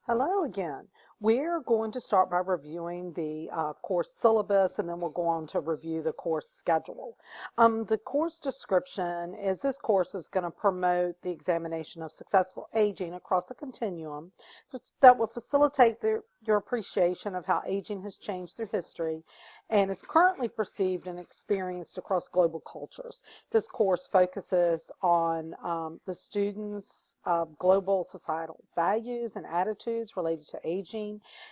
Hello again. We're going to start by reviewing the course syllabus, and then we'll go on to review the course schedule. The course description is this course is going to promote the examination of successful aging across a continuum that will facilitate your appreciation of how aging has changed through history and is currently perceived and experienced across global cultures. This course focuses on the students of global societal values and attitudes related to aging,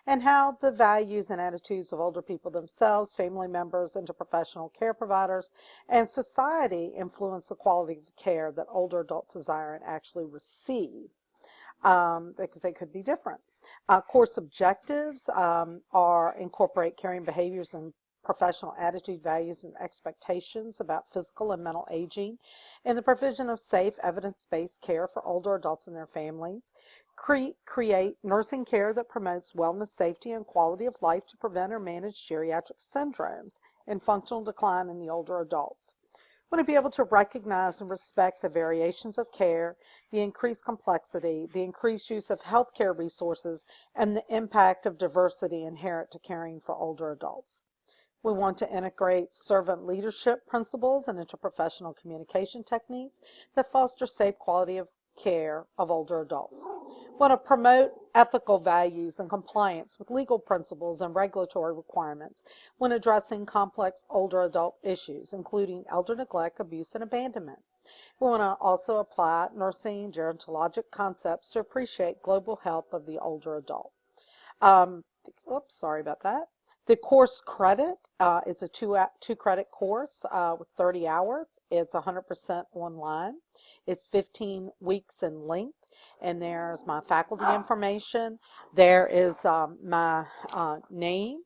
and how the values and attitudes of older people themselves, family members, interprofessional care providers, and society influence the quality of care that older adults desire and actually receive, because they could be different. Course objectives are incorporate caring behaviors and professional attitude, values, and expectations about physical and mental aging, and the provision of safe, evidence-based care for older adults and their families. Create nursing care that promotes wellness, safety, and quality of life to prevent or manage geriatric syndromes and functional decline in the older adults. We want to be able to recognize and respect the variations of care, the increased complexity, the increased use of healthcare resources, and the impact of diversity inherent to caring for older adults. We want to integrate servant leadership principles and interprofessional communication techniques that foster safe quality of care of older adults. We want to promote ethical values and compliance with legal principles and regulatory requirements when addressing complex older adult issues, including elder neglect, abuse, and abandonment. We want to also apply nursing gerontologic concepts to appreciate global health of the older adult. Sorry about that. The course credit is a two credit course with 30 hours. It's 100% online. It's 15 weeks in length, and there's my faculty information. There is my name,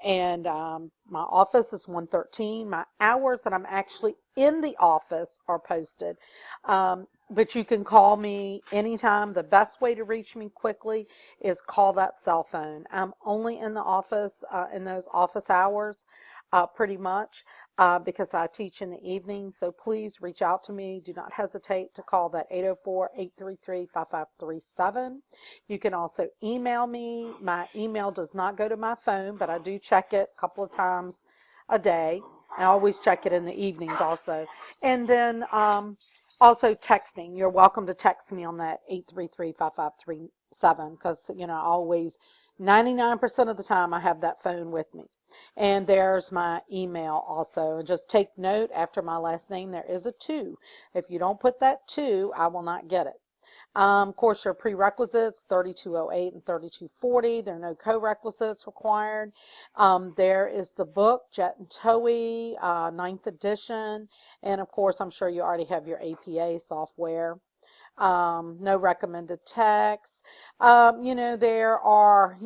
and my office is 113. My hours that I'm actually in the office are posted. But you can call me anytime. The best way to reach me quickly is call that cell phone. I'm only in the office in those office hours pretty much because I teach in the evening. So please reach out to me. Do not hesitate to call that 804-833-5537. You can also email me. My email does not go to my phone, but I do check it a couple of times a day. I always check it in the evenings also. And then also texting. You're welcome to text me on that 833-5537 because, always 99% of the time I have that phone with me. And there's my email also. And just take note, after my last name, there is a 2. If you don't put that 2, I will not get it. Of course, your prerequisites, 3208 and 3240. There are no co-requisites required. There is the book, Jet and Towie, 9th edition. And of course, I'm sure you already have your APA software. No recommended text. There are,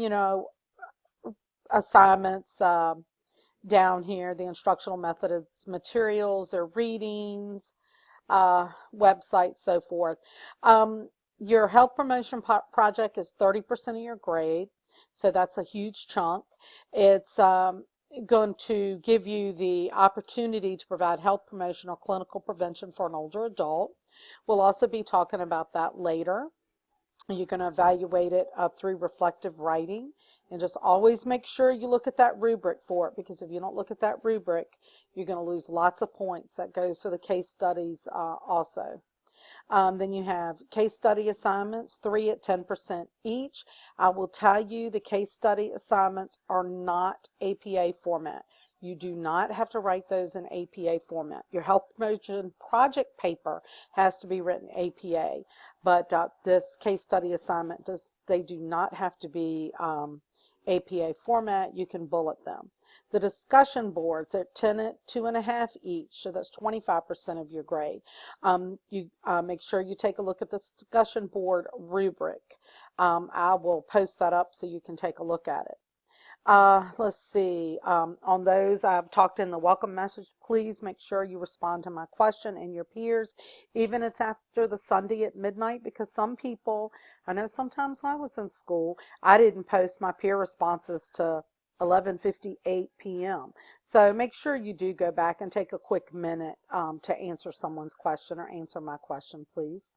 assignments down here, the instructional methods, materials, their readings, websites, so forth. Your health promotion project is 30% of your grade, so that's a huge chunk. It's going to give you the opportunity to provide health promotion or clinical prevention for an older adult. We'll also be talking about that later. You're going to evaluate it through reflective writing, and just always make sure you look at that rubric for it, because if you don't look at that rubric, you're going to lose lots of points. That goes for the case studies also. Then you have case study assignments, 3 at 10% each. I will tell you the case study assignments are not APA format. You do not have to write those in APA format. Your health promotion project paper has to be written APA, but this case study assignment, they do not have to be APA format. You can bullet them. The discussion boards are 10 at 2.5 each, so that's 25% of your grade. You make sure you take a look at the discussion board rubric. I will post that up so you can take a look at it. Let's see, on those I've talked in the welcome message. Please make sure you respond to my question and your peers, even if it's after the Sunday at midnight, because some people, I know sometimes when I was in school, I didn't post my peer responses to 11:58 p.m. So make sure you do go back and take a quick minute to answer someone's question or answer my question, please.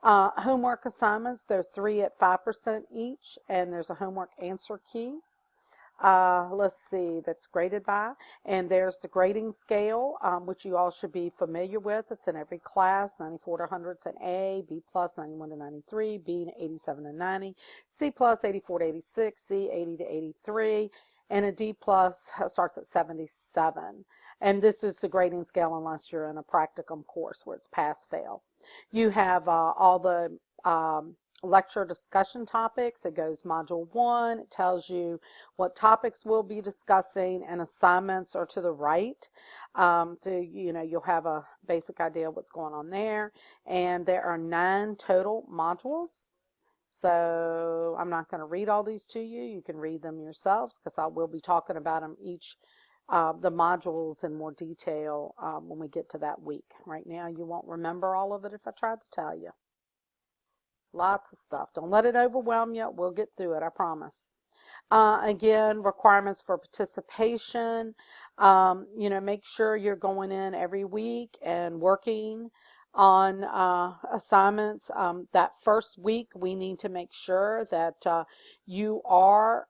Homework assignments, they're 3 at 5% each, and there's a homework answer key. Let's see, that's graded by, and there's the grading scale, which you all should be familiar with. It's in every class. 94 to 100 is an A, B plus 91 to 93, B 87 to 90, C plus 84 to 86, C 80 to 83, and a D plus starts at 77. And this is the grading scale unless you're in a practicum course where it's pass fail. You have all the lecture discussion topics. It goes module 1. It tells you what topics we'll be discussing, and assignments are to the right. You'll have a basic idea of what's going on there. And there are 9 total modules. So I'm not going to read all these to you. You can read them yourselves because I will be talking about them each the modules in more detail when we get to that week. Right now you won't remember all of it if I tried to tell you. Lots of stuff. Don't let it overwhelm you. We'll get through it, I promise. Again, requirements for participation. Make sure you're going in every week and working on assignments. That first week, we need to make sure that you are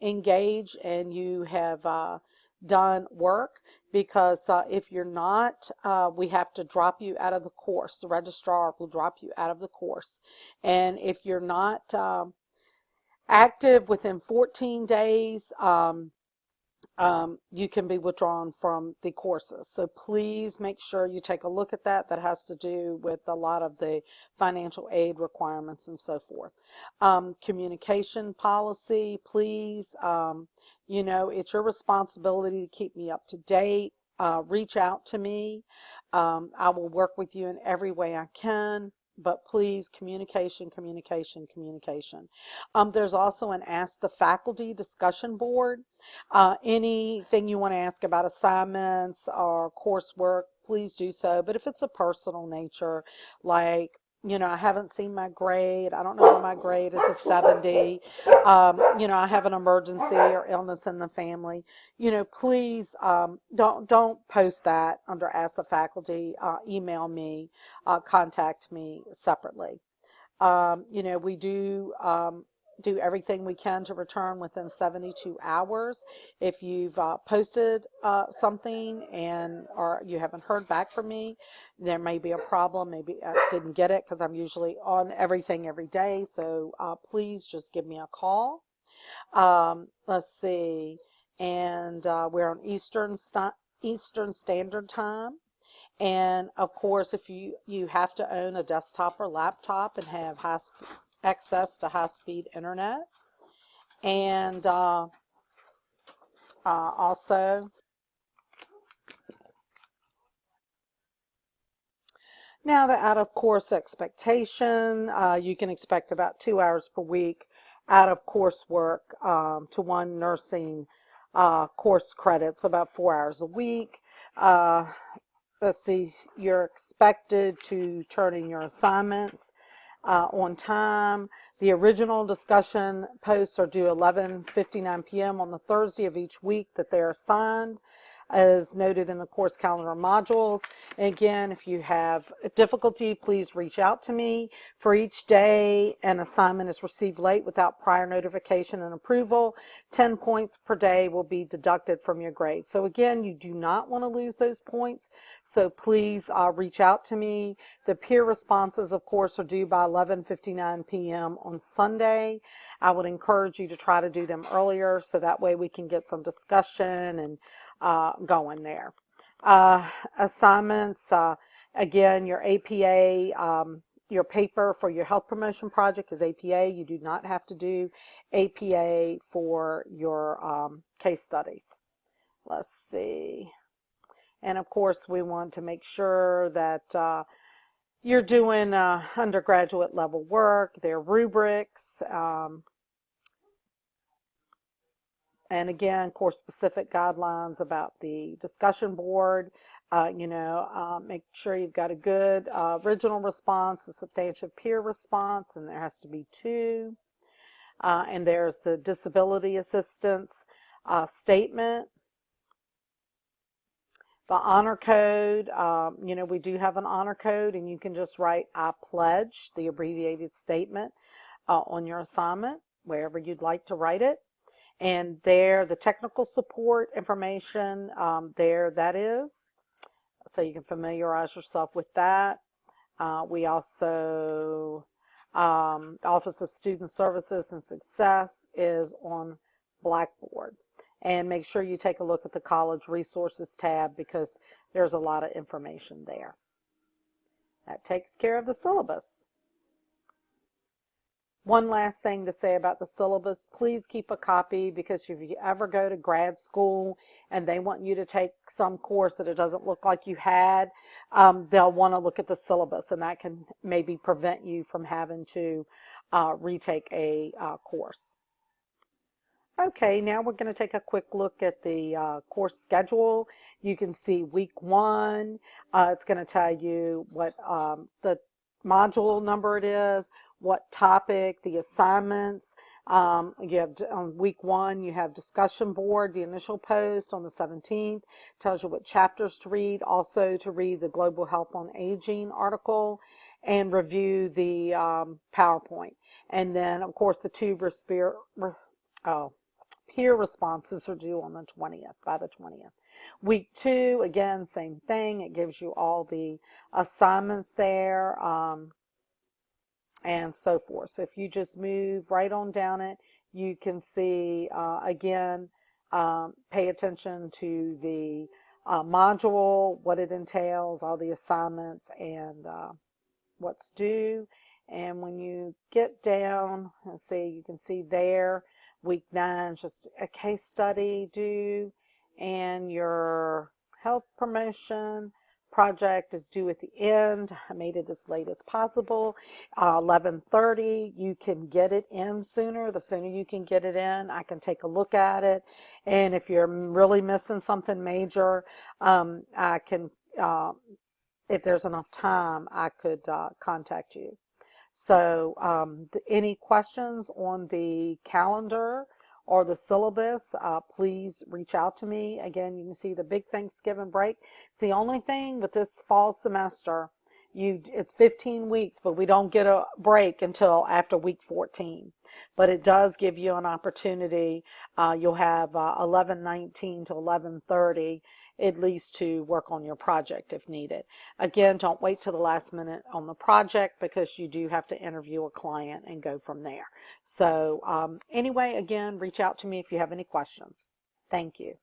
engaged and you have done work, because if you're not, we have to drop you out of the course. The registrar will drop you out of the course. And if you're not active within 14 days, you can be withdrawn from the courses. So please make sure you take a look at that. That has to do with a lot of the financial aid requirements and so forth. Communication policy, please. It's your responsibility to keep me up to date. Reach out to me. I will work with you in every way I can. But please, communication, communication, communication. There's also an Ask the Faculty discussion board. Anything you want to ask about assignments or coursework, please do so. But if it's a personal nature, like, I haven't seen my grade, I don't know why my grade is a 70, I have an emergency or illness in the family, please don't post that under Ask the Faculty. Email me, contact me separately. We do everything we can to return within 72 hours. If you've posted something or you haven't heard back from me, there may be a problem. Maybe I didn't get it because I'm usually on everything every day. So please just give me a call. Let's see. And we're on Eastern Standard Time. And of course, if you have to own a desktop or laptop and have access to high-speed internet. And also, now the out-of-course expectation, you can expect about 2 hours per week out of coursework to one nursing course credit, so about 4 hours a week. Let's see, you're expected to turn in your assignments on time. The original discussion posts are due 11:59 p.m. on the Thursday of each week that they're assigned, as noted in the course calendar modules. And again, if you have difficulty, please reach out to me. For each day an assignment is received late without prior notification and approval, 10 points per day will be deducted from your grade. So again, you do not want to lose those points, so please reach out to me. The peer responses, of course, are due by 11:59 p.m. on Sunday. I would encourage you to try to do them earlier so that way we can get some discussion and going there. Assignments, again, your APA, your paper for your health promotion project is APA. You do not have to do APA for your case studies. Let's see. And of course, we want to make sure that you're doing undergraduate level work, their rubrics, and again, course-specific guidelines about the discussion board. Make sure you've got a good original response, a substantive peer response, and there has to be 2. And there's the disability assistance statement. The honor code, we do have an honor code, and you can just write "I pledge," the abbreviated statement, on your assignment, wherever you'd like to write it. And there, the technical support information, there that is. So you can familiarize yourself with that. We also, Office of Student Services and Success is on Blackboard. And make sure you take a look at the College Resources tab because there's a lot of information there. That takes care of the syllabus. One last thing to say about the syllabus, please keep a copy, because if you ever go to grad school and they want you to take some course that it doesn't look like you had, they'll want to look at the syllabus, and that can maybe prevent you from having to retake a course. Okay, now we're going to take a quick look at the course schedule. You can see week 1. It's going to tell you what the module number it is, what topic, the assignments. You have on week 1, you have discussion board, the initial post on the 17th, tells you what chapters to read, also to read the Global Health on Aging article, and review the PowerPoint. And then, of course, the 2 peer responses are due on the 20th, by the 20th. Week 2, again, same thing. It gives you all the assignments there, and so forth. So if you just move right on down it, you can see, again, pay attention to the module, what it entails, all the assignments, and what's due. And when you get down, let's see, you can see there, week 9 is just a case study due, and your health promotion project is due at the end. I made it as late as possible, 11:30. You can get it in sooner. The sooner you can get it in, I can take a look at it. And if you're really missing something major, I can, if there's enough time, I could contact you. So any questions on the calendar or the syllabus, please reach out to me. Again, you can see the big Thanksgiving break. It's the only thing with this fall semester. It's 15 weeks, but we don't get a break until after week 14. But it does give you an opportunity. You'll have 11:19 to 11:30 at least to work on your project if needed. Again, don't wait till the last minute on the project, because you do have to interview a client and go from there. So anyway, again, reach out to me if you have any questions. Thank you.